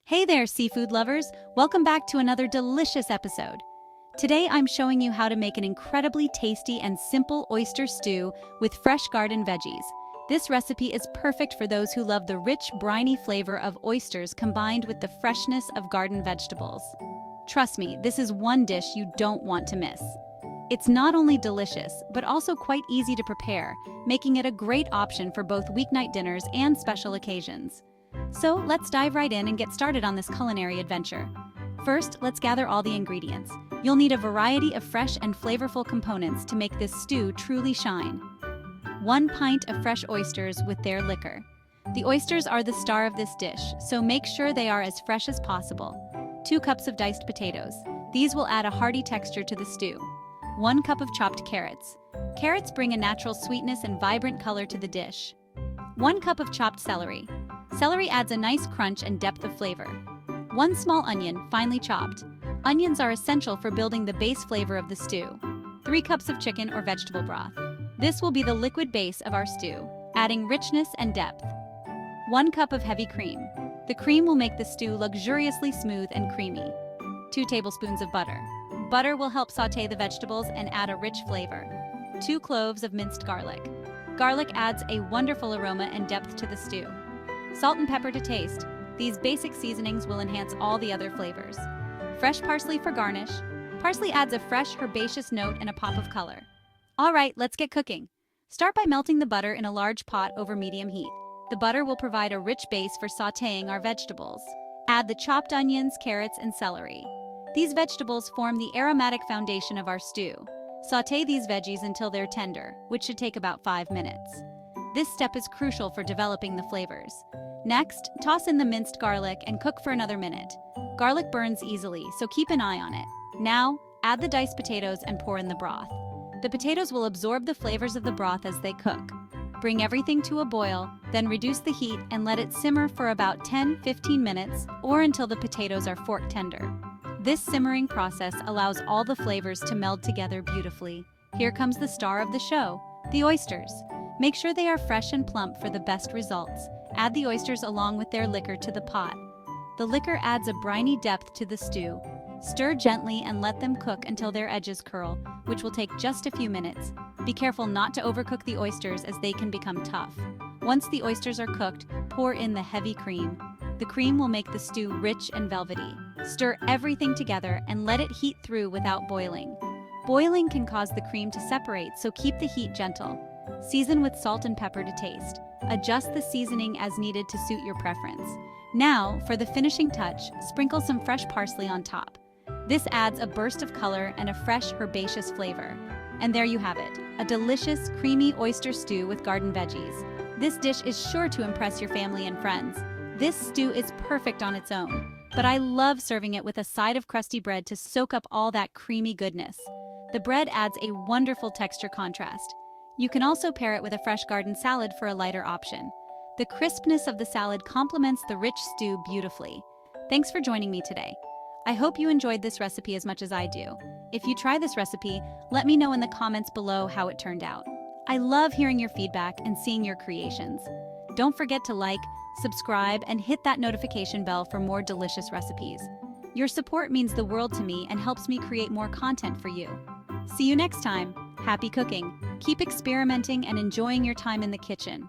Hey there, seafood lovers! Welcome back to another delicious episode. Today I'm showing you how to make an incredibly tasty and simple oyster stew with fresh garden veggies. This recipe is perfect for those who love the rich, briny flavor of oysters combined with the freshness of garden vegetables. Trust me, this is one dish you don't want to miss. It's not only delicious, but also quite easy to prepare, making it a great option for both weeknight dinners and special occasions. So let's dive right in and get started on this culinary adventure. First, let's gather all the ingredients. You'll need a variety of fresh and flavorful components to make this stew truly shine. 1 pint of fresh oysters with their liquor. The oysters are the star of this dish, so make sure they are as fresh as possible. 2 cups of diced potatoes. These will add a hearty texture to the stew. 1 cup of chopped carrots. Carrots bring a natural sweetness and vibrant color to the dish. 1 cup of chopped celery. Celery adds a nice crunch and depth of flavor. 1 small onion, finely chopped. Onions are essential for building the base flavor of the stew. 3 cups of chicken or vegetable broth. This will be the liquid base of our stew, adding richness and depth. 1 cup of heavy cream. The cream will make the stew luxuriously smooth and creamy. 2 tablespoons of butter. Butter will help sauté the vegetables and add a rich flavor. 2 cloves of minced garlic. Garlic adds a wonderful aroma and depth to the stew. Salt and pepper to taste. These basic seasonings will enhance all the other flavors. Fresh parsley for garnish. Parsley adds a fresh, herbaceous note and a pop of color. All right, let's get cooking. Start by melting the butter in a large pot over medium heat. The butter will provide a rich base for sautéing our vegetables. Add the chopped onions, carrots, and celery. These vegetables form the aromatic foundation of our stew. Sauté these veggies until they're tender, which should take about 5 minutes. This step is crucial for developing the flavors. Next, toss in the minced garlic and cook for another minute. Garlic burns easily, so keep an eye on it. Now, add the diced potatoes and pour in the broth. The potatoes will absorb the flavors of the broth as they cook. Bring everything to a boil, then reduce the heat and let it simmer for about 10-15 minutes or until the potatoes are fork tender. This simmering process allows all the flavors to meld together beautifully. Here comes the star of the show, the oysters. Make sure they are fresh and plump for the best results. Add the oysters along with their liquor to the pot. The liquor adds a briny depth to the stew. Stir gently and let them cook until their edges curl, which will take just a few minutes. Be careful not to overcook the oysters as they can become tough. Once the oysters are cooked, pour in the heavy cream. The cream will make the stew rich and velvety. Stir everything together and let it heat through without boiling. Boiling can cause the cream to separate, so keep the heat gentle. Season with salt and pepper to taste. Adjust the seasoning as needed to suit your preference. Now, for the finishing touch, sprinkle some fresh parsley on top. This adds a burst of color and a fresh, herbaceous flavor. And there you have it, a delicious, creamy oyster stew with garden veggies. This dish is sure to impress your family and friends. This stew is perfect on its own, but I love serving it with a side of crusty bread to soak up all that creamy goodness. The bread adds a wonderful texture contrast. You can also pair it with a fresh garden salad for a lighter option. The crispness of the salad complements the rich stew beautifully. Thanks for joining me today. I hope you enjoyed this recipe as much as I do. If you try this recipe, let me know in the comments below how it turned out. I love hearing your feedback and seeing your creations. Don't forget to like, subscribe, and hit that notification bell for more delicious recipes. Your support means the world to me and helps me create more content for you. See you next time. Happy cooking! Keep experimenting and enjoying your time in the kitchen.